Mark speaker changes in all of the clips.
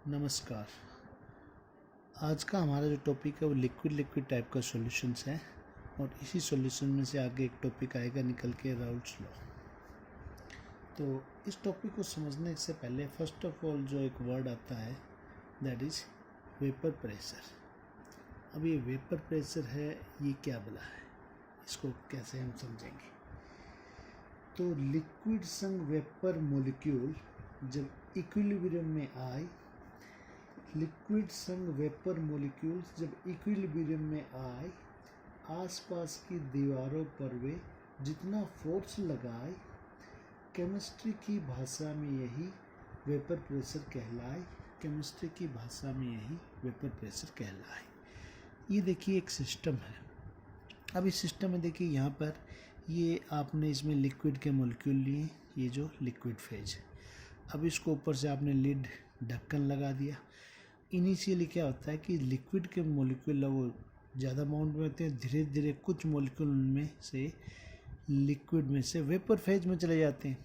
Speaker 1: नमस्कार। आज का हमारा जो टॉपिक है वो लिक्विड टाइप का सॉल्यूशंस है और इसी सॉल्यूशन में से आगे एक टॉपिक आएगा निकल के राउल्ट्स लॉ। तो इस टॉपिक को समझने से पहले फर्स्ट ऑफ ऑल जो एक वर्ड आता है दैट इज़ वेपर प्रेशर। अब ये वेपर प्रेशर है, ये क्या बोला है, इसको कैसे हम समझेंगे। तो लिक्विड संग वेपर मोलिक्यूल जब इक्विलिब्रियम में आए, लिक्विड संग वेपर मोलिक्यूल्स जब इक्विलिब्रियम में आए, आसपास की दीवारों पर वे जितना फोर्स लगाए, केमिस्ट्री की भाषा में यही वेपर प्रेशर कहलाए। केमिस्ट्री की भाषा में यही वेपर प्रेशर कहलाए। ये देखिए एक सिस्टम है। अब इस सिस्टम में देखिए यहाँ पर ये आपने इसमें लिक्विड के मोलिक्यूल लिए, ये जो लिक्विड फेज है। अब इसको ऊपर से आपने लिड ढक्कन लगा दिया। इनिशियली क्या होता है कि लिक्विड के मोलिक्यूल वो ज़्यादा अमाउंट में होते हैं, धीरे धीरे कुछ मोलिक्यूल में से लिक्विड में से वेपर फेज में चले जाते हैं।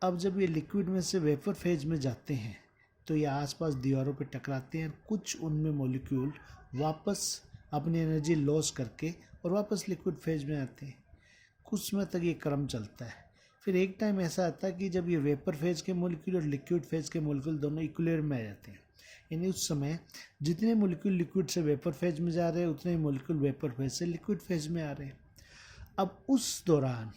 Speaker 1: अब जब ये लिक्विड में से वेपर फेज में जाते हैं तो ये आसपास दीवारों पे टकराते हैं, कुछ उनमें मोलिक्यूल वापस अपनी एनर्जी लॉस करके और वापस लिक्विड फेज में आते हैं। कुछ समय तक ये क्रम चलता है। फिर एक टाइम ऐसा आता है कि जब ये वेपर फेज के मोलिक्यूल और लिक्विड फेज के मोलिक्यूल दोनों इक्विलिब्रियम में आ जाते हैं। यानी उस समय जितने मोलिक्यूल लिक्विड से वेपर फेज में जा रहे हैं उतने मोलिक्यूल वेपर फेज से लिक्विड फेज में आ रहे हैं। अब उस दौरान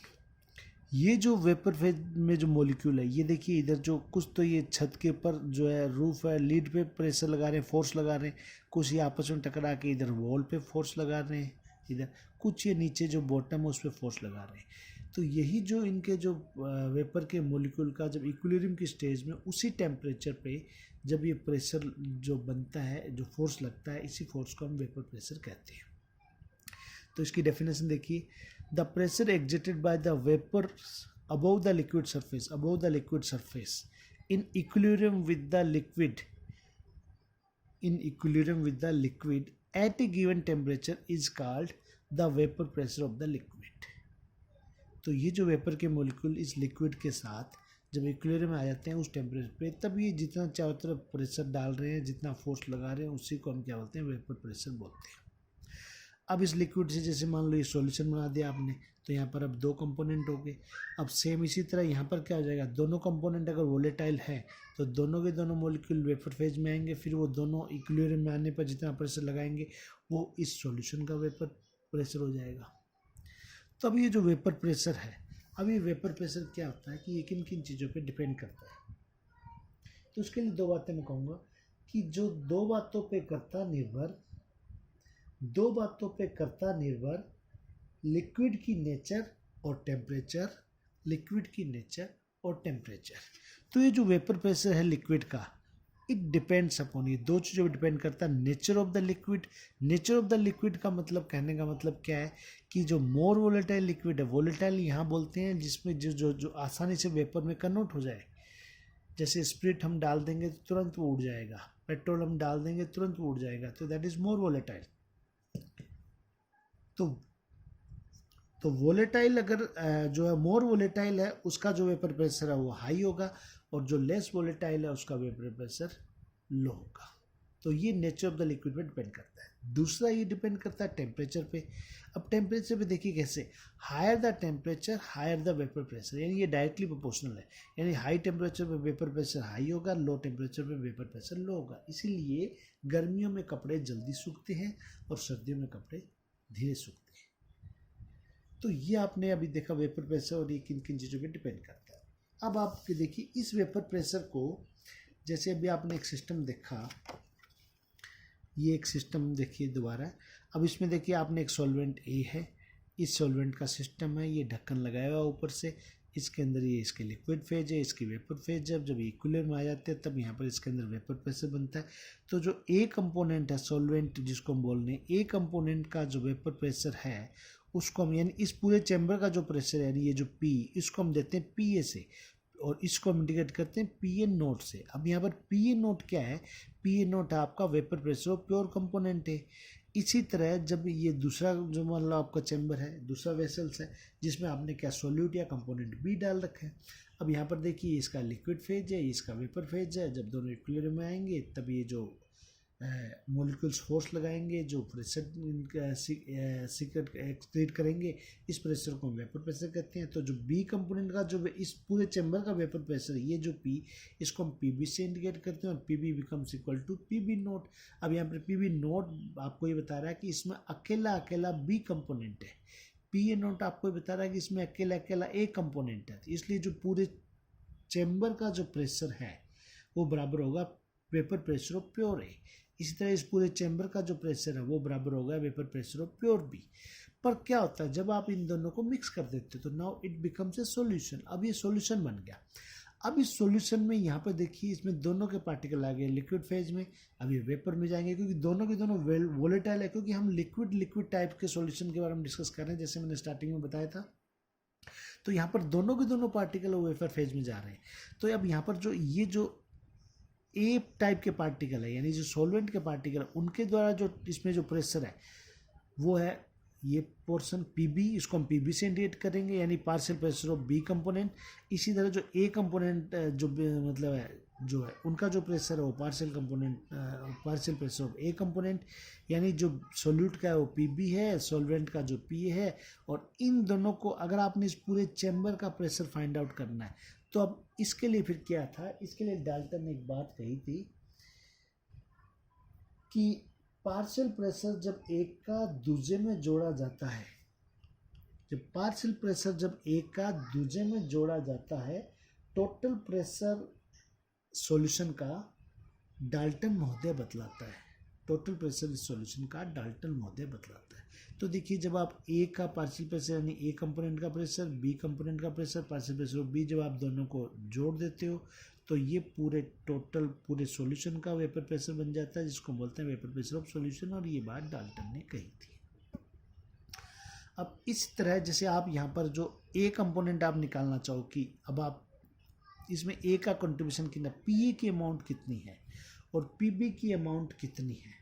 Speaker 1: ये जो वेपर फेज में जो मोलिक्यूल है, ये देखिए इधर जो कुछ तो ये छत के ऊपर जो है रूफ है, लीड पे प्रेशर लगा रहे हैं, फोर्स लगा रहे हैं। कुछ ये आपस में टकरा के इधर वॉल पे फोर्स लगा रहे हैं, इधर कुछ ये नीचे जो बॉटम है उस पर फोर्स लगा रहे हैं। तो यही जो इनके जो वेपर के मोलिक्यूल का जब इक्विलिब्रियम की स्टेज में उसी टेम्परेचर पे जब ये प्रेशर जो बनता है, जो फोर्स लगता है, इसी फोर्स को हम वेपर प्रेशर कहते हैं। तो इसकी डेफिनेशन देखिए, the pressure exerted by the vapour above the liquid surface in equilibrium with the liquid at a given temperature is called the vapor pressure of the liquid। तो ये जो वेपर के molecule इस लिक्विड के साथ जब equilibrium में आ जाते हैं उस टेम्परेचर पे, तब ये जितना चारों तरफ प्रेशर डाल रहे हैं, जितना फोर्स लगा रहे हैं, उसी को हम क्या बोलते हैं, वेपर प्रेशर बोलते हैं। अब इस लिक्विड से जैसे मान लो ये सॉल्यूशन बना दिया आपने, तो यहाँ पर अब दो कंपोनेंट हो गए। अब सेम इसी तरह यहाँ पर क्या हो जाएगा, दोनों कंपोनेंट अगर वोलेटाइल है तो दोनों के दोनों मोलिक्यूल वेपर फेज में आएंगे। फिर वो दोनों इक्विलिब्रियम में आने पर जितना प्रेशर लगाएंगे वो इस सॉल्यूशन का वेपर प्रेशर हो जाएगा। तो अब ये जो वेपर प्रेशर है, अब ये वेपर प्रेशर क्या होता है कि ये किन किन चीज़ों पे डिपेंड करता है। तो उसके लिए दो बातें मैं कहूँगा कि जो दो बातों पे करता निर्भर लिक्विड की नेचर और टेम्परेचर। तो ये जो वेपर प्रेशर है लिक्विड का, इट डिपेंड्स अपॉन, ये दो चीज़ों पर डिपेंड करता है, नेचर ऑफ द लिक्विड का मतलब, कहने का मतलब क्या है कि जो मोर वोलेटाइल लिक्विड है, वोलेटाइल यहाँ बोलते हैं जिसमें जो आसानी से वेपर में कन्वर्ट हो जाए। जैसे स्प्रिट हम डाल देंगे तो तुरंत वो उड़ जाएगा, पेट्रोल हम डाल देंगे तुरंत वो उड़ जाएगा, तो दैट इज़ मोर वोलेटाइल। तो वोलेटाइल अगर जो है मोर वोलेटाइल है उसका जो वेपर प्रेशर है वो हाई होगा, और जो लेस वोलेटाइल है उसका वेपर प्रेशर लो होगा। तो ये नेचर ऑफ द लिक्विड पे डिपेंड करता है। दूसरा ये डिपेंड करता है टेम्परेचर पे। अब टेम्परेचर पे देखिए कैसे, higher the temperature higher the vapour pressure, यानी ये डायरेक्टली प्रोपोर्शनल है। यानी हाई टेम्परेचर पे वेपर प्रेशर हाई होगा, लो टेम्परेचर पे वेपर प्रेशर लो होगा। इसीलिए गर्मियों में कपड़े जल्दी सूखते हैं और सर्दियों में कपड़े धीरे सूखते हैं। तो ये आपने अभी देखा वेपर प्रेशर, और ये किन किन चीज़ों पे डिपेंड करता है। अब आप देखिए इस वेपर प्रेशर को, जैसे अभी आपने एक सिस्टम देखा, ये एक सिस्टम देखिए दोबारा। अब इसमें देखिए आपने एक सॉल्वेंट ए है, इस सॉल्वेंट का सिस्टम है, ये ढक्कन लगाया हुआ ऊपर से, इसके अंदर ये इसके लिक्विड फेज है, इसकी वेपर फेज है। जब इक्विलिब्रियम में आ जाते हैं तब यहाँ पर इसके अंदर वेपर प्रेशर बनता है। तो जो ए कंपोनेंट है सॉल्वेंट जिसको हम बोल रहे हैं, ए कंपोनेंट का जो वेपर प्रेशर है उसको हम, यानी इस पूरे चैम्बर का जो प्रेशर है, यानी ये जो पी, इसको हम देते हैं पी ए से, और इसको हम इंडिकेट करते हैं पी ए नोट से। अब यहाँ पर पी ए नोट क्या है, पी ए नोट है आपका वेपर प्रेशर और प्योर कंपोनेंट है। इसी तरह जब ये दूसरा जो मान लो आपका चैम्बर है, दूसरा वेसल्स है जिसमें आपने क्या सॉल्यूट या कंपोनेंट बी डाल रखा है। अब यहाँ पर देखिए इसका लिक्विड फेज है, इसका वेपर फेज है। जब दोनों इक्विलिब्रियम में आएंगे तब ये जो मोलिक्यूल्स फोर्स लगाएंगे, जो प्रेशर सीक्रेट एक्सक्रीट करेंगे, इस प्रेशर को वेपर प्रेशर कहते हैं। तो जो बी कंपोनेंट का जो इस पूरे चैम्बर का वेपर प्रेशर, ये जो पी, इसको हम पीबी से इंडिकेट करते हैं और PB becomes equal to PB nought. अब यहाँ पर पीबी नोट आपको ये बता रहा है कि इसमें अकेला अकेला बी कंपोनेंट है, पी ए नोट आपको बता रहा है कि इसमें अकेला अकेला ए कंपोनेंट है। इसलिए जो पूरे चैम्बर का जो प्रेशर है वो बराबर होगा वेपर प्रेशर ऑफ प्योर ए। इसी तरह इस पूरे चैम्बर का जो प्रेशर है वो बराबर होगा vapour pressure of pure B. पर क्या होता है जब आप इन दोनों को मिक्स कर देते हो तो now it becomes a solution. अब ये सॉल्यूशन बन गया। अब इस सॉल्यूशन में यहाँ पर देखिए इसमें दोनों के पार्टिकल आ गए लिक्विड फेज में, अब ये वेपर में जाएंगे क्योंकि दोनों के दोनों वोलेटाइल है, क्योंकि हम लिक्विड टाइप के सॉल्यूशन के बारे में डिस्कस कर रहे हैं जैसे मैंने स्टार्टिंग में बताया था। तो यहाँ पर दोनों के दोनों पार्टिकल वेपर फेज में जा रहे हैं। तो अब यहाँ पर जो ये जो ए टाइप के पार्टिकल है यानी जो सॉल्वेंट के पार्टिकल उनके द्वारा जो इसमें जो प्रेशर है वो है ये पोर्शन पीबी, इसको हम पीबी से इंडिकेट करेंगे यानी partial pressure of B component. इसी तरह जो ए कंपोनेंट जो मतलब है जो है उनका जो प्रेशर है वो partial pressure of A component, यानी जो सोल्यूट का है वो पीबी है, सॉल्वेंट का जो पी है। और इन दोनों को अगर आपने इस पूरे चैम्बर का प्रेशर फाइंड आउट करना है तो अब इसके लिए फिर क्या था, इसके लिए डाल्टन ने एक बात कही थी कि पार्शियल प्रेशर जब एक का दूसरे में जोड़ा जाता है, जब पार्शियल प्रेशर जब एक का दूसरे में जोड़ा जाता है, टोटल प्रेशर सॉल्यूशन का डाल्टन महोदय बतलाता है। टोटल प्रेशर इस सॉल्यूशन का डाल्टन महोदय बतलाता है। तो देखिए जब आप ए का पार्शियल प्रेशर यानी ए कंपोनेंट का प्रेशर, बी कंपोनेंट का pressure, partial pressure of B, जब आप दोनों को जोड़ देते हो तो ये पूरे सॉल्यूशन का वेपर प्रेशर बन जाता है जिसको बोलते हैं वेपर प्रेशर ऑफ सॉल्यूशन। और ये बात डाल्टन ने कही थी। अब इस तरह जैसे आप यहाँ पर जो ए कंपोनेंट आप निकालना चाहो कि अब आप इसमें ए का कंट्रीब्यूशन कितना, पी ए की अमाउंट कितनी है और पीबी की अमाउंट कितनी है,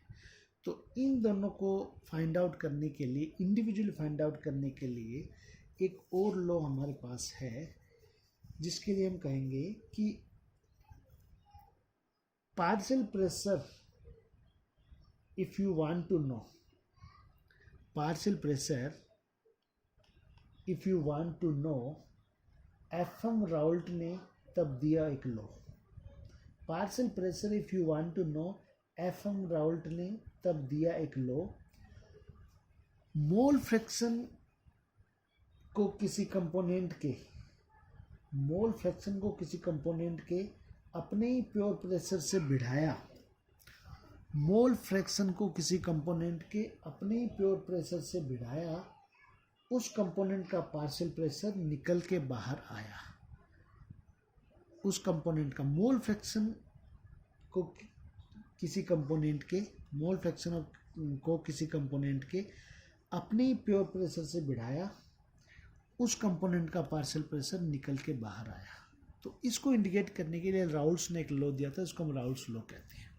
Speaker 1: तो इन दोनों को फाइंड आउट करने के लिए, इंडिविजुअली फाइंड आउट करने के लिए एक और लॉ हमारे पास है जिसके लिए हम कहेंगे कि partial pressure if you want to know, partial pressure if you want to know, FM Raoult ने तब दिया एक law. Partial pressure if you want to know, FM Raoult ने तब दिया एक लॉ। मोल फ्रैक्शन को किसी कंपोनेंट के, मोल फ्रैक्शन को किसी कंपोनेंट के अपने ही प्योर प्रेशर से बढ़ाया, मोल फ्रैक्शन को किसी कंपोनेंट के अपने ही प्योर प्रेशर से बढ़ाया, उस कंपोनेंट का पार्शियल प्रेशर निकल के बाहर आया। उस कंपोनेंट का मोल फ्रैक्शन को किसी कंपोनेंट के, मोल फ्रैक्शन को किसी कंपोनेंट के अपने ही प्योर प्रेशर से बढ़ाया, उस कंपोनेंट का पार्शियल प्रेशर निकल के बाहर आया। तो इसको इंडिकेट करने के लिए राउल्ट्स ने एक लॉ दिया था, इसको हम राउल्ट्स लॉ कहते हैं।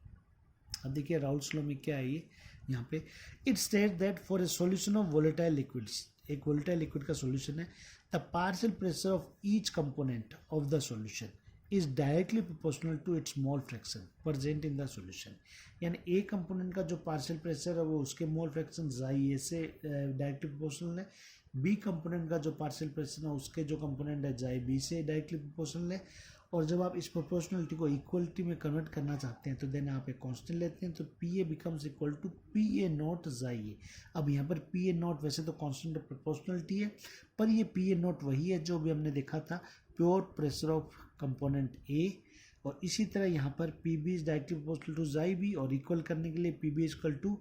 Speaker 1: अब देखिए राउल्ट्स लॉ में क्या है ये, यहाँ पे it state that for a solution of volatile liquids, एक वोलेटाइल लिक्विड का सॉल्यूशन है, the partial pressure of each component of the solution is directly proportional to its mole fraction present in the solution. यानी A component का जो partial pressure है वो उसके mole fraction जाई ए से डायरेक्टली प्रोपोर्शनल है, बी कंपोनेंट का जो पार्शियल प्रेशर है उसके जो कंपोनेंट है जाई बी से डायरेक्टली प्रोपोर्शनल है। और जब आप इस प्रोपोर्शनलिटी को इक्वलिटी में कन्वर्ट करना चाहते हैं तो देन आप एक कांस्टेंट लेते हैं, तो P A becomes equal to P A nought xi A. अब यहाँ पर पी ए नॉट वैसे तो कांस्टेंट ऑफ प्रोपोर्शनलिटी है, पर ये पी ए नॉट वही है जो भी हमने देखा था pure pressure of component A. और इसी तरह यहाँ पर P B is directly proportional to xi B, और इक्वल करने के लिए P B is equal to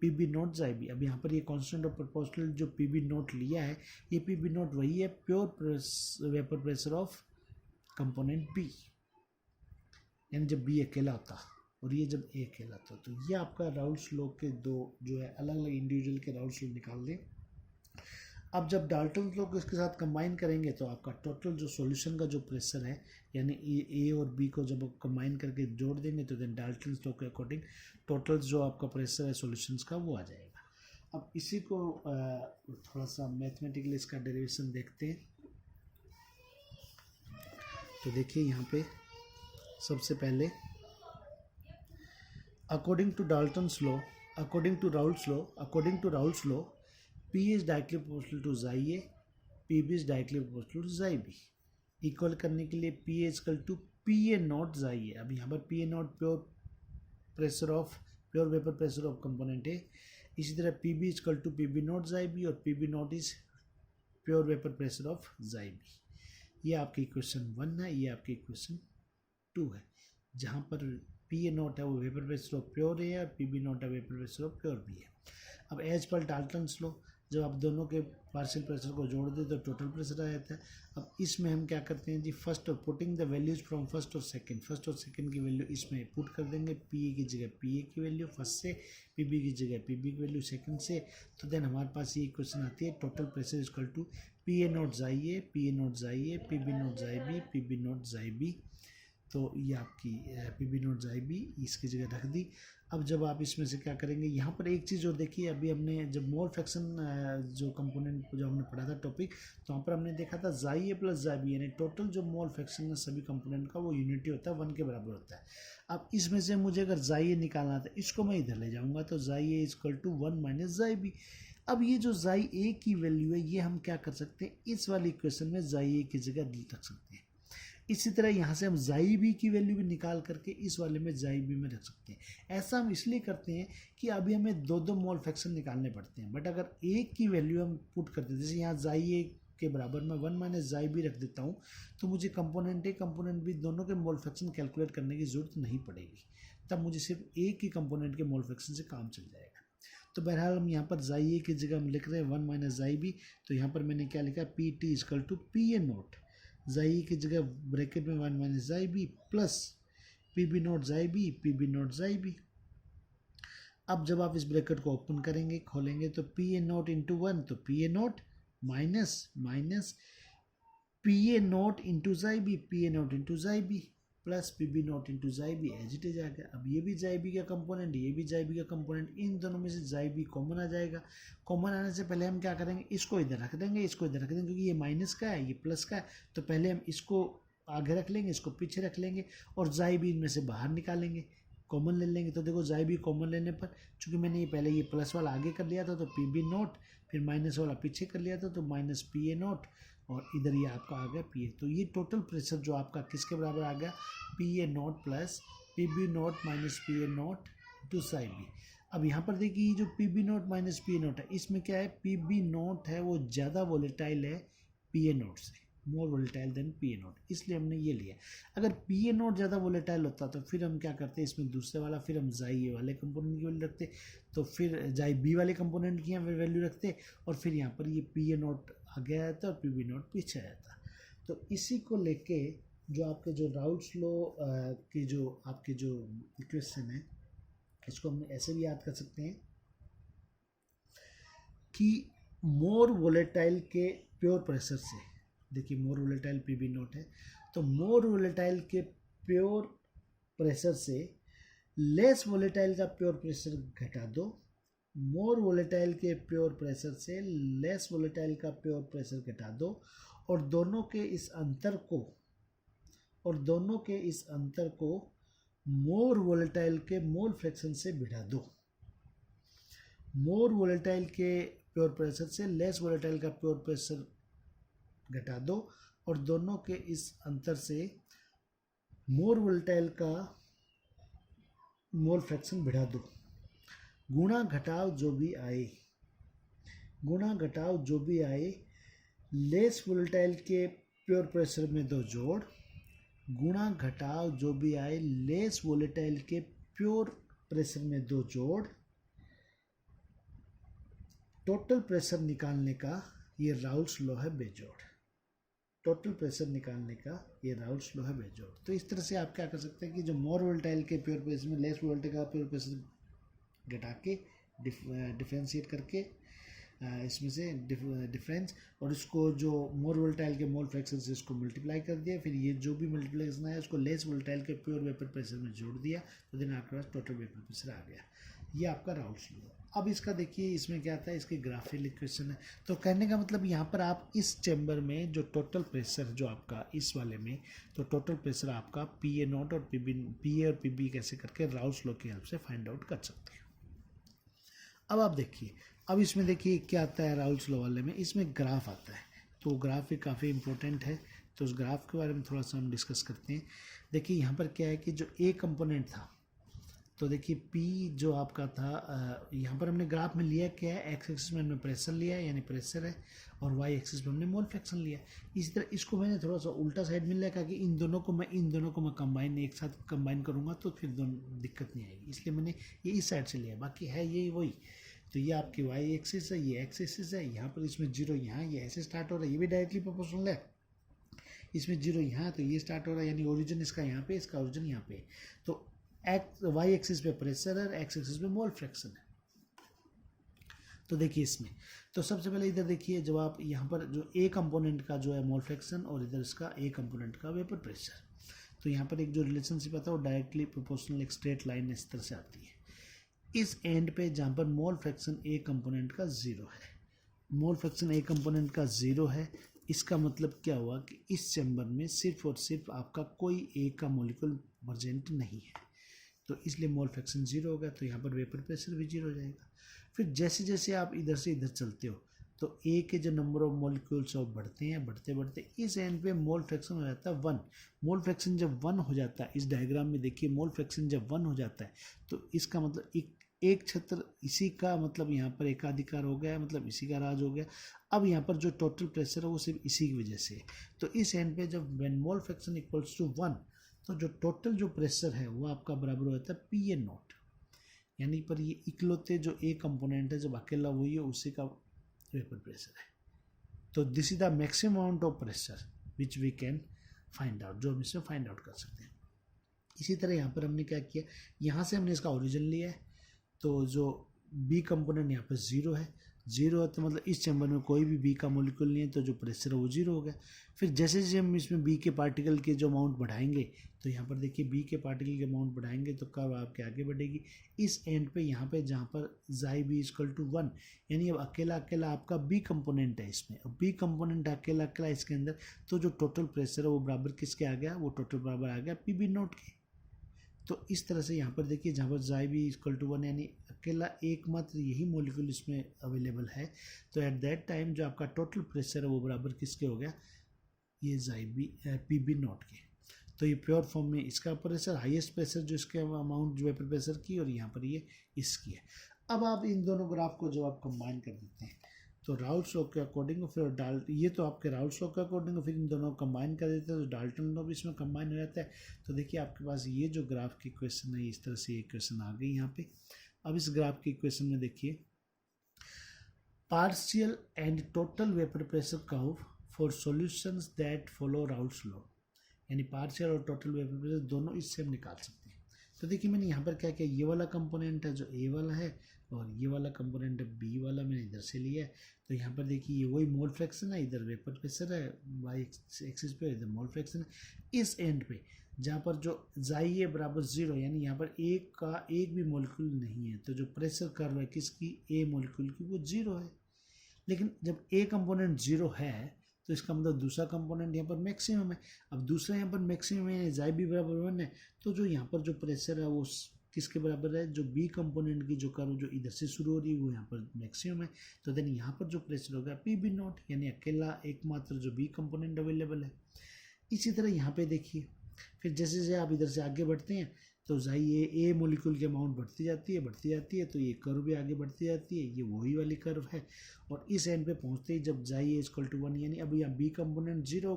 Speaker 1: P B nought xi B. अब यहाँ पर ये कांस्टेंट ऑफ प्रोपोर्शनल जो पी बी नॉट लिया है, ये पी बी नॉट वही है pure vapour pressure of component B, यानी जब बी अकेला होता और ये जब ए अकेला था। तो ये आपका राउल्ट्स लॉ के दो जो है अलग अलग इंडिविजुअल के राउल्ट्स लॉ निकाल दें। अब जब डाल्टन लॉ को इसके साथ कंबाइन करेंगे तो आपका टोटल जो सॉल्यूशन का जो प्रेशर है यानी ए और बी को जब आप कंबाइन करके जोड़ देंगे तो देन डाल्टन लॉ के अकॉर्डिंग टोटल जो आपका प्रेशर है सॉल्यूशंस का वो आ जाएगा। अब इसी को थोड़ा सा मैथमेटिकली इसका डेरिवेशन देखते हैं। तो देखिए यहाँ पे सबसे पहले according to Raoult's law P is directly proportional to xi A, PB is directly proportional to xi B. Equal करने के लिए P is equal to PA nought xi A. अब यहाँ पर PA not pure vapour pressure of component है. इसी तरह PB is equal to PB nought xi B और PB not is pure vapour pressure of xi B. ये आपकी equation 1 है, ये आपकी इक्वेशन 2 है. जहाँ पर PA नॉट है वो वेपर प्रेशर ऑफ प्योर है और PB नॉट है vapour pressure of pure B है. अब एज पर डाल्टन्स लॉ, जब आप दोनों के पार्शियल प्रेशर को जोड़ दें तो टोटल प्रेशर आ जाता है. अब इसमें हम क्या करते हैं जी, फर्स्ट और putting the values from first और सेकंड की वैल्यू इसमें पुट कर देंगे. PA की जगह PA की वैल्यू फर्स्ट से, PB की जगह PB की वैल्यू सेकंड से. तो देन हमारे पास ये इक्वेशन आती है total pressure is equal to PA nought xi A, PA nought xi A, PB nought xi B, PB nought xi B. तो ये आपकी PB नॉट xi B इसकी जगह रख दी. अब जब आप इसमें से क्या करेंगे, यहाँ पर एक चीज़ और देखिए, अभी हमने जब मोल फ्रैक्शन जो कंपोनेंट जो हमने पढ़ा था टॉपिक, तो वहाँ पर हमने देखा था xi A plus xi B, यानी टोटल जो मोल फ्रैक्शन है सभी कंपोनेंट का वो यूनिटी होता है, 1 के बराबर होता है. अब इसमें से मुझे अगर xi A निकालना था, इसको मैं इधर ले जाऊँगा तो xi A is equal to 1 minus xi B. अब ये जो xi A की वैल्यू है ये हम क्या कर सकते हैं, इस वाली इक्वेशन में xi A की जगह रख सकते हैं. इसी तरह यहाँ से हम xi B की वैल्यू भी निकाल करके इस वाले में xi B में रख सकते हैं. ऐसा हम इसलिए करते हैं कि अभी हमें दो मोल फ्रैक्शन निकालने पड़ते हैं, बट अगर एक की वैल्यू हम पुट करते हैं, जैसे यहाँ xi A के बराबर मैं 1 माइनस xi B रख देता हूँ, तो मुझे कंपोनेंट A कंपोनेंट B दोनों के मोल फ्रैक्शन कैलकुलेट करने की जरूरत नहीं पड़ेगी. तब मुझे सिर्फ एक ही कंपोनेंट के मोल फ्रैक्शन से काम चल जाएगा. तो बहरहाल हम यहाँ पर xi A की जगह हम लिख रहे हैं 1 माइनस xi B. तो यहाँ पर मैंने क्या लिखा, PT is equal to PA nought xi की जगह ब्रैकेट में 1 minus xi B plus PB nought xi B, PB nought xi B. अब जब आप इस ब्रैकेट को ओपन करेंगे, खोलेंगे, तो PA नोट इंटू 1, तो PA naught minus PA naught into xi B, PA naught into xi B plus PB naught into xi B as it is आ गया. अब ये भी xi B का कंपोनेंट, ये भी xi B का कंपोनेंट, इन दोनों में से xi B कॉमन आ जाएगा. कॉमन आने से पहले हम क्या करेंगे, इसको इधर रख देंगे, इसको इधर रख देंगे, क्योंकि ये माइनस का है, ये प्लस का है. तो पहले हम इसको आगे रख लेंगे, इसको पीछे रख लेंगे और xi B इनमें से बाहर निकालेंगे, कॉमन ले लेंगे. तो देखो xi B कॉमन लेने पर, चूँकि मैंने ये पहले ये प्लस वाला आगे कर लिया था तो PB नोट, फिर माइनस वाला पीछे कर लिया था तो माइनस PA नोट, और इधर ये आपका आ गया PA. तो ये टोटल प्रेशर जो आपका किसके बराबर आ गया, PA nought plus PB nought minus PA nought to xi B. अब यहाँ पर देखिए ये जो PB nought minus PA nought है, इसमें क्या है, PB नोट है वो ज़्यादा वोलेटाइल है PA नोट से, मोर वोलेटाइल देन PA नोट, इसलिए हमने ये लिया. अगर PA नोट ज़्यादा वोलेटाइल होता तो फिर हम क्या करते, इसमें दूसरे वाला, फिर हम xi A वाले कंपोनेंट की वैल्यू रखते, तो फिर xi B वाले कंपोनेंट की यहाँ वैल्यू रखते, और फिर यहाँ पर ये PA नोट आगे आया था और PB नोट पीछे आया था. तो इसी को लेके जो आपके जो राउल्स लॉ की जो आपके जो इक्वेशन है, इसको हम ऐसे भी याद कर सकते हैं कि मोर वोलेटाइल के प्योर प्रेशर से, देखिए मोर वोलेटाइल PB नोट है, तो मोर वोलेटाइल के प्योर प्रेशर से लेस वोलेटाइल का प्योर प्रेशर घटा दो, मोर वोलेटाइल के प्योर प्रेशर से लेस वोलेटाइल का प्योर प्रेशर घटा दो, और दोनों के इस अंतर को मोर वोलेटाइल के मोल फ्रैक्शन से बढ़ा दो. मोर वोलेटाइल के प्योर प्रेशर से लेस वोलेटाइल का प्योर प्रेशर घटा दो, और दोनों के इस अंतर से मोर वोलेटाइल का मोल फ्रैक्शन बढ़ा दो. गुणा घटाव जो भी आए लेस वोलेटाइल के प्योर प्रेशर में दो जोड़, गुणा घटाव जो भी आए लेस वोलेटाइल के प्योर प्रेशर में दो जोड़, टोटल प्रेशर निकालने का ये राउल्स लॉ है बेजोड़. टोटल प्रेशर निकालने का ये राउल्स लॉ है बेजोड़. तो इस तरह से आप क्या कर सकते हैं कि जो मोर वोलेटाइल के प्योर प्रेशर में लेस वोलेटाइल का प्योर प्रेशर घटा के डिफरेंशिएट करके इसमें से डिफरेंस, और इसको जो मोर वोलेटाइल के मोल फ्रैक्शन से इसको मल्टीप्लाई कर दिया, फिर ये जो भी मल्टीप्लिकेशन है उसको लेस वोलेटाइल के प्योर वेपर प्रेशर में जोड़ दिया, तो देन आपके पास टोटल वेपर प्रेशर आ गया। ये आपका राउल्ट्स लॉ। अब इसका देखिए इसमें क्या आता है, इसकी ग्राफिकल इक्वेशन है। तो कहने का मतलब यहाँ पर आप इस चैम्बर में जो टोटल प्रेशर जो आपका इस वाले में, तो टोटल प्रेशर आपका PA0 और PA और PB कैसे करके राउल्ट्स लॉ की हेल्प से फाइंड आउट कर सकते हैं। अब आप देखिए, अब इसमें देखिए क्या आता है राउल्ट्स लॉ वाले में, इसमें ग्राफ आता है। तो ग्राफ भी काफ़ी इंपॉर्टेंट है, तो उस ग्राफ के बारे में थोड़ा सा हम डिस्कस करते हैं। देखिए यहाँ पर क्या है कि जो ए कंपोनेंट था, तो देखिए P जो आपका था, यहाँ पर हमने ग्राफ में लिया क्या है, एक्स एक्सिस में हमने प्रेशर लिया है यानी प्रेशर है, और वाई एक्सिस में हमने मोल फ्रैक्शन लिया। इसी तरह इसको मैंने थोड़ा सा उल्टा साइड में लिया, क्योंकि इन दोनों को मैं कंबाइन एक साथ कंबाइन करूँगा तो फिर दोनों दिक्कत नहीं आएगी, इसलिए मैंने ये इस साइड से लिया, बाकी है यही वही। तो ये आपकी वाई एक्सिस है, ये एक्स एक्सिस है, यहाँ पर इसमें जीरो, यहाँ ये ऐसे स्टार्ट हो रहा है, ये भी डायरेक्टली प्रोपोर्शनल है, इसमें जीरो यहाँ, तो ये स्टार्ट हो रहा है, यानी ओरिजिन इसका यहाँ पे, इसका ओरिजिन यहाँ पे। तो वाई एक्सिस पे प्रेशर है, एक्स एक्सिस पे मोल फ्रैक्शन है। तो देखिए इसमें, तो सबसे पहले इधर देखिए, जब आप यहाँ पर जो ए कंपोनेंट का जो है मोल फ्रैक्शन और इधर इसका ए कंपोनेंट का वेपर प्रेशर, तो यहाँ पर एक जो रिलेशनशिप आता है वो डायरेक्टली प्रोपोर्शनल एक स्ट्रेट लाइन इस तरह से आती है। इस एंड पे जहाँ पर मोल फ्रैक्शन ए कंपोनेंट का जीरो है, मोल फ्रैक्शन ए कंपोनेंट का जीरो है, इसका मतलब क्या हुआ कि इस चैम्बर में सिर्फ और सिर्फ आपका कोई ए का मॉलिक्यूल प्रेजेंट नहीं है, तो इसलिए मोल फ्रैक्शन जीरो होगा, तो यहाँ पर वेपर प्रेशर भी जीरो हो जाएगा। फिर जैसे जैसे आप इधर से इधर चलते हो तो ए के जो नंबर ऑफ मॉलिक्यूल्स वो बढ़ते हैं, बढ़ते बढ़ते इस एंड पे मोल फ्रैक्शन हो जाता है 1। मोल फ्रैक्शन जब 1 हो जाता है, इस डायग्राम में देखिए मोल फ्रैक्शन जब 1 हो जाता है, तो इसका मतलब एक क्षेत्र इसी का मतलब यहाँ पर एकाधिकार हो गया, मतलब इसी का राज हो गया। अब यहाँ पर जो टोटल प्रेशर है वो सिर्फ इसी की वजह से है। तो इस एंड पे जब when mole fraction equals to 1, तो जो टोटल जो प्रेशर है वो आपका बराबर हो जाता है PA0, यानी पर ये इकलौते जो ए कंपोनेंट है जब अकेला वही है उसी का वेपर प्रेशर है। तो this is the maximum amount of pressure which we can find out, जो हम इसमें फाइंड आउट कर सकते हैं। इसी तरह यहाँ पर हमने क्या किया, यहाँ से हमने इसका ओरिजिन लिया है, तो जो बी कंपोनेंट यहाँ पर जीरो है, जीरो है तो मतलब इस चैम्बर में कोई भी बी का मॉलिक्यूल नहीं है, तो जो प्रेशर है वो जीरो हो गया। फिर जैसे जैसे हम इसमें बी के पार्टिकल के जो अमाउंट बढ़ाएंगे, तो यहाँ पर देखिए बी के पार्टिकल के अमाउंट बढ़ाएंगे तो कर्व आपके आगे बढ़ेगी। इस एंड पे यहाँ पे जहाँ पर जाई बी इक्वल टू 1, यानी अब अकेला अकेला आपका बी कंपोनेंट है इसमें, अब बी कंपोनेंट अकेला अकेला इसके अंदर, तो जो टोटल प्रेशर है वो बराबर किसके आ गया, वो टोटल बराबर आ गया PB0 के। तो इस तरह से यहाँ पर देखिए जहाँ पर जाई बी इक्वल टू 1, यानी अकेला एकमात्र यही मॉलिक्यूल इसमें अवेलेबल है, तो एट दैट टाइम जो आपका टोटल प्रेशर है वो बराबर किसके हो गया, ये जाई बी PB0 के। तो ये प्योर फॉर्म में इसका प्रेशर, हाईएस्ट प्रेशर जो इसके अमाउंट जो वेपर प्रेशर की, और यहाँ पर ये इसकी है। अब आप इन दोनों ग्राफ को जब आप कंबाइन कर देते हैं तो राउल्ट्स लॉ के अकॉर्डिंग, फिर ये तो आपके राउल्ट्स लॉ के अकॉर्डिंग, फिर इन दोनों को कंबाइन कर देते हैं तो डाल्टन लॉ भी इसमें कंबाइन हो जाता है। तो देखिए आपके पास ये जो ग्राफ की इक्वेशन है, इस तरह से इक्वेशन आ गई यहाँ पे। अब इस ग्राफ की इक्वेशन में देखिए, partial and total vapour pressure curve for solutions that follow Raoult's law, यानी पार्शियल और टोटल वेपर प्रेशर दोनों इससे हम निकाल सकते हैं। तो देखिए मैंने यहाँ पर क्या किया, ये वाला कंपोनेंट है जो ए वाला है, और ये वाला कंपोनेंट है बी वाला, मैंने इधर से लिया है। तो यहाँ पर देखिए ये वही मोल फ्रैक्शन है, इधर वेपर प्रेशर है वाई एक्सिस पे, इधर मोल फ्रैक्शन है। इस एंड पे जहाँ पर जो जाई है बराबर जीरो, यानी यहाँ पर एक भी मॉलिक्यूल नहीं है, तो जो प्रेशर कर्व है किसकी, ए मॉलिक्यूल की, वो जीरो है। लेकिन जब ए कंपोनेंट जीरो है तो इसका मतलब दूसरा कंपोनेंट यहाँ पर मैक्सिमम है। अब दूसरा यहाँ पर मैक्सिमम है, जाई बी बराबर 1 है, तो जो यहाँ पर जो प्रेशर है वो किसके बराबर है, जो बी कंपोनेंट की जो कर्व जो इधर से शुरू हो रही है वो यहाँ पर मैक्सिमम है। तो देन यहाँ पर जो प्रेशर होगा PB0, यानी अकेला एकमात्र जो बी कंपोनेंट अवेलेबल है। इसी तरह यहाँ पे देखिए, फिर जैसे जैसे आप इधर से आगे बढ़ते हैं तो जाई ए मॉलिक्यूल की अमाउंट बढ़ती जाती है, तो ये कर्व भी आगे बढ़ती जाती है, ये वही वाली कर्व है। और इस एंड पे पहुँचते ही जब जाई ए इक्वल टू 1, यानी अब यहाँ बी कंपोनेंट जीरो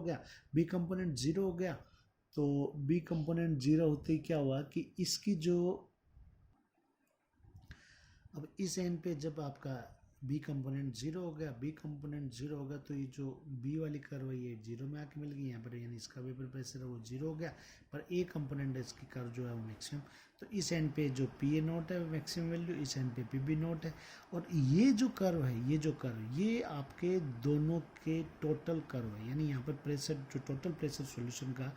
Speaker 1: हो गया, तो बी कंपोनेंट जीरो होते ही क्या हुआ कि इसकी जो, अब इस एंड पे जब आपका बी कंपोनेंट जीरो हो गया, बी कंपोनेंट जीरो हो गया तो ये जो बी वाली कर्व है ये जीरो में आके मिल गई यहाँ पर, यानी इसका वेपर प्रेशर है वो जीरो हो गया, पर ए कंपोनेंट है इसकी कर्व जो है वो मैक्सिमम। तो इस एंड पे जो पी ए नोट है मैक्सिमम वैल्यू, इस एंड पे पी बी नोट है। और ये जो कर्व है, ये जो कर्व, ये आपके दोनों के टोटल कर्व है, यानी यहाँ पर प्रेशर जो टोटल प्रेशर सॉल्यूशन का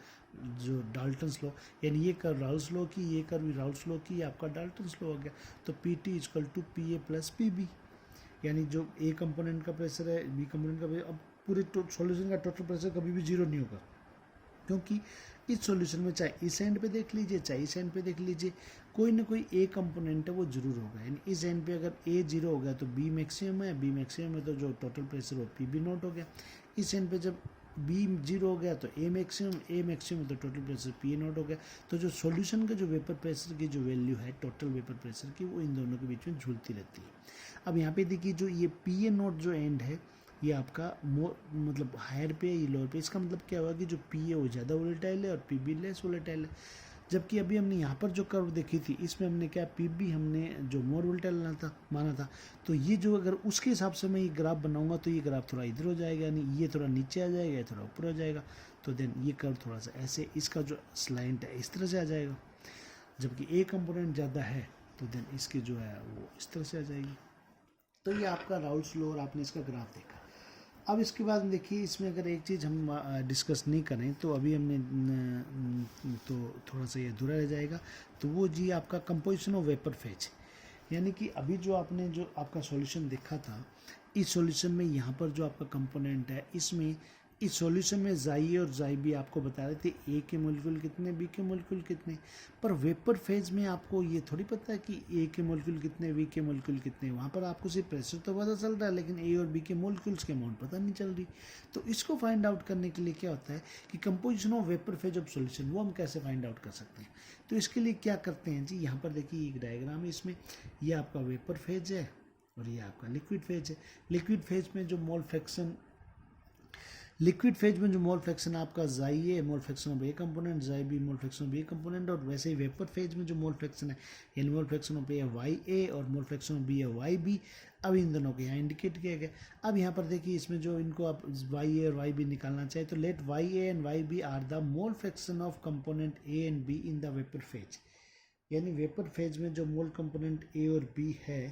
Speaker 1: जो डाल्टन्स लॉ, यानी ये कर्व राउल्स लॉ की, ये कर्व राउल्स लॉ की, आपका डाल्टन्स लॉ हो गया। तो P T equal to P A plus P B, यानी जो ए कंपोनेंट का प्रेशर है, बी कंपोनेंट का प्रेशर, अब पूरे सॉल्यूशन का टोटल प्रेशर कभी भी जीरो नहीं होगा, क्योंकि इस सॉल्यूशन में चाहे इस एंड पे देख लीजिए चाहे इस एंड पे देख लीजिए, कोई ना कोई ए कंपोनेंट है वो जरूर होगा। यानी इस एंड पे अगर ए जीरो हो गया तो बी मैक्सिमम है, बी मैक्सिमम है तो जो टोटल प्रेशर वो पी बी नोट हो गया। इस एंड पे जब बी जीरो हो गया तो ए मैक्सिमम तो total pressure P A note हो गया। तो जो सॉल्यूशन का जो वेपर प्रेशर की जो वैल्यू है टोटल वेपर प्रेशर की, वो इन दोनों के बीच में झूलती रहती है। अब यहाँ पे देखिए जो ये पी ए नोट जो एंड है ये आपका मतलब हायर पे या लोअर पे, इसका मतलब क्या हुआ कि जो पी ए वो ज़्यादा वोलेटाइल है और पी बी लेस वोलेटाइल है। जबकि अभी हमने यहाँ पर जो कर्व देखी थी इसमें हमने क्या पी बी हमने जो मोर वोलेटाइल माना था। तो ये जो अगर उसके हिसाब से मैं ये ग्राफ बनाऊंगा तो ये ग्राफ थोड़ा इधर हो जाएगा, यानी ये थोड़ा नीचे आ जाएगा, ये थोड़ा ऊपर हो जाएगा। तो देन ये कर्व थोड़ा सा ऐसे, इसका जो स्लाइंट है इस तरह से आ जाएगा, जबकि ए कंपोनेंट ज़्यादा है तो देन इसकी जो है वो इस तरह से आ जाएगी। तो ये आपका राउल्स लॉ और आपने इसका ग्राफ देखा। अब इसके बाद देखिए इसमें अगर एक चीज़ हम डिस्कस नहीं करें तो अभी हमने तो थोड़ा सा ये अधूरा रह जाएगा, तो वो जी आपका कंपोजिशन ऑफ वेपर फेज। यानी कि अभी जो आपने जो आपका सॉल्यूशन देखा था, इस सॉल्यूशन में यहाँ पर जो आपका कंपोनेंट है इसमें इस सॉल्यूशन में जाई और जाई भी आपको बता रहे थे ए के मोलिक्यूल कितने, बी के मोलिक्यूल कितने। पर वेपर फेज में आपको ये थोड़ी पता है कि ए के मोलिक्यूल कितने, बी के मोलिक्यूल कितने। वहाँ पर आपको सिर्फ प्रेशर तो पता चल रहा है, लेकिन ए और बी के मोलिक्यूल्स के अमाउंट पता नहीं चल रही। तो इसको फाइंड आउट करने के लिए क्या होता है कि composition of vapour phase of solution वो हम कैसे फाइंड आउट कर सकते हैं। तो इसके लिए क्या करते हैं जी, यहाँ पर देखिए एक डायग्राम है, इसमें ये आपका वेपर फेज है और ये आपका लिक्विड फेज है। लिक्विड फेज में जो मोल फ्रैक्शन, लिक्विड फेज में जो मोल फ्रैक्शन आपका chi A mole fraction of A component, chi B mole fraction of B component, और वैसे ही वेपर फेज में जो मोल फ्रैक्शन है यानी mole fraction of A Y A और मोल फ्रैक्शन ऑफ बी है वाई बी। अब इन दोनों को यहाँ इंडिकेट किया गया। अब यहाँ पर देखिए इसमें जो इनको आप वाई ए और वाई बी निकालना चाहिए तो let Y A and Y B are the mole fraction of component A and B in the vapour phase. यानी वेपर फेज में जो मोल कंपोनेंट ए और बी है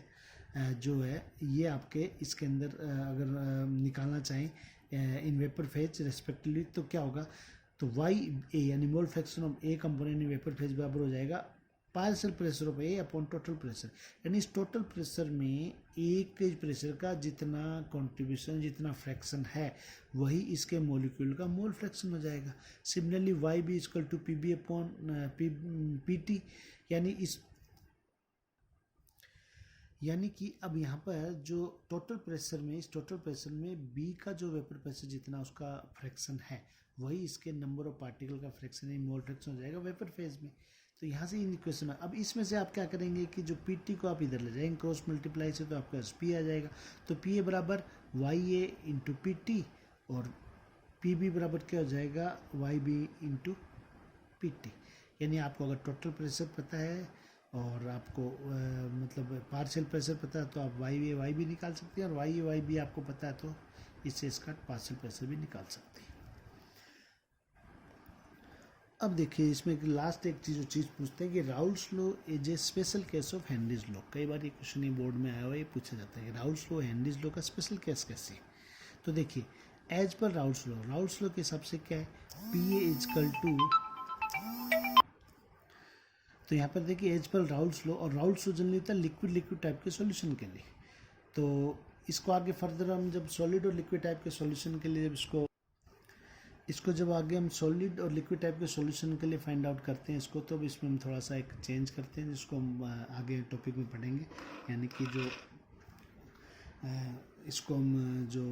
Speaker 1: जो है ये आपके इसके अंदर अगर निकालना चाहें इन वेपर फेज रेस्पेक्टिवली तो क्या होगा, तो वाई ए यानी mole fraction of A component in vapour phase बराबर हो जाएगा partial pressure of A upon total pressure. यानी इस टोटल प्रेशर में ए के प्रेशर का जितना कंट्रीब्यूशन, जितना फ्रैक्शन है वही इसके मॉलिक्यूल का मोल फ्रैक्शन हो जाएगा। Similarly Y B equal to P B upon P T, यानी कि अब यहाँ पर जो टोटल प्रेशर में, इस टोटल प्रेशर में बी का जो वेपर प्रेशर जितना उसका फ्रैक्शन है वही इसके नंबर ऑफ पार्टिकल का फ्रैक्शन है, मोल फ्रैक्शन हो जाएगा वेपर फेज में। तो यहाँ से इन इक्वेशन, अब इसमें से आप क्या करेंगे कि जो पी टी को आप इधर ले जाएंगे क्रॉस मल्टीप्लाई से, तो आपका पी आ जाएगा। तो पी ए बराबर Y A into P T और पी बी बराबर क्या हो जाएगा Y B into P T. यानी आपको अगर टोटल प्रेशर पता है और आपको मतलब पार्शियल प्रेशर पता है तो आप वाई बी निकाल सकते हैं, और वाई बी आपको पता है तो इससे इसका पार्शियल प्रेशर भी निकाल सकते हैं। अब देखिए इसमें लास्ट एक चीज़ पूछते हैं कि Raoult's law is a special case of Henry's law. कई बार ये क्वेश्चन ये बोर्ड में आया हुआ, ये पूछा जाता है कि राउल्स लॉ हेनरीज लॉ का स्पेशल केस कैसे है। तो देखिए एज पर राउल्स लॉ के हिसाब से क्या है, पी ए इजकल टू, तो यहाँ पर देखिए एज पर राउल्स लॉ, और राउल्स लॉ जनरली होता है लिक्विड टाइप के सॉल्यूशन के लिए। तो इसको आगे फर्दर हम जब सॉलिड और लिक्विड टाइप के सॉल्यूशन के लिए जब इसको जब आगे हम सॉलिड और लिक्विड टाइप के सॉल्यूशन के लिए फाइंड आउट करते हैं इसको, तो अब इसमें हम थोड़ा सा एक चेंज करते हैं जिसको हम आगे टॉपिक में पढ़ेंगे। यानी कि जो इसको हम जो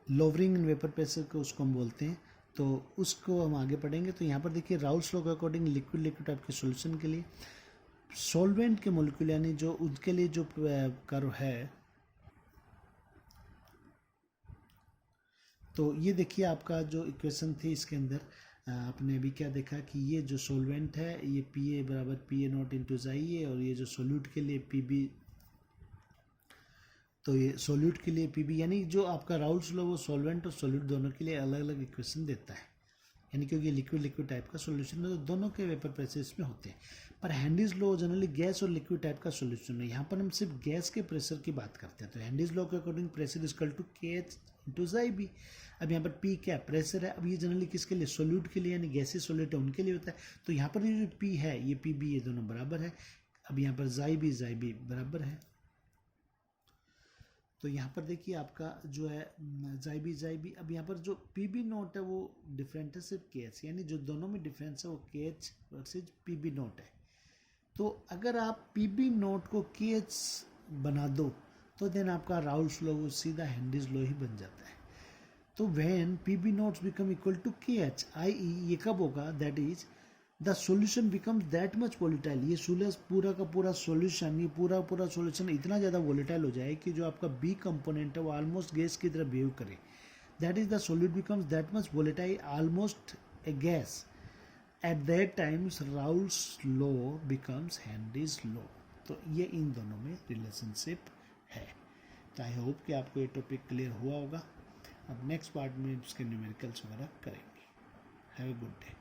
Speaker 1: लोवरिंग इन वेपर प्रेशर को उसको हम बोलते हैं, तो उसको हम आगे पढ़ेंगे। तो यहाँ पर देखिए राउल्स लॉ के अकॉर्डिंग लिक्विड टाइप के सॉल्यूशन के लिए सॉल्वेंट के मॉलिक्यूल यानी जो उसके लिए जो कर्व है, तो ये देखिए आपका जो इक्वेशन थी इसके अंदर आपने अभी क्या देखा कि ये जो सॉल्वेंट है ये पी ए बराबर पी ए नॉट इंटू जाई ए, और ये जो सोल्यूट के लिए पी बी तो ये सॉल्यूट के लिए पीबी, यानी जो आपका राउल्स लॉ वो सॉल्वेंट और सॉल्यूट दोनों के लिए अलग अलग इक्वेशन देता है, यानी क्योंकि ये लिक्विड लिक्विड टाइप का सॉल्यूशन है तो दोनों के वेपर प्रेशर इसमें होते हैं। पर हेनरीज लॉ जनरली गैस और लिक्विड टाइप का सॉल्यूशन है, यहाँ पर हम सिर्फ गैस के प्रेशर की बात करते हैं। तो हेनरीज लॉ के according pressure is equal to KH into Xi। अब यहाँ पर P क्या प्रेशर है, अब ये जनरली किसके लिए, सॉल्यूट के लिए, यानी गैसी सॉल्यूट है उनके लिए होता है। तो यहाँ पर ये जो P है ये PB ये दोनों बराबर है। अब यहाँ पर Xi भी बराबर है। तो यहाँ पर देखिए आपका जो है Xi भी, अब यहाँ पर जो PB नोट है वो डिफरेंट है सिर्फ KH, यानी जो दोनों में डिफरेंस है वो KH वर्सेज PB नोट है। तो अगर आप PB नोट को KH बना दो तो देन आपका राउल्स लॉ वो सीधा हेनरीज लॉ ही बन जाता है। तो when PB noughts become equal to KH, i.e. ये कब होगा, that is the solution becomes that much volatile. ये पूरा का पूरा सॉल्यूशन, ये पूरा सॉल्यूशन इतना ज़्यादा वोलेटाइल हो जाए कि जो आपका B कंपोनेंट है वो ऑलमोस्ट गैस की तरह बिहेव करे। That is the solute becomes that much volatile almost A gas. At that times Raoult's law becomes Henry's law. तो ये इन दोनों में रिलेशनशिप है। तो आई होप कि आपको ये टॉपिक क्लियर हुआ होगा। अब नेक्स्ट पार्ट में इसके न्यूमेरिकल्स वगैरह करेंगे। Have a good day.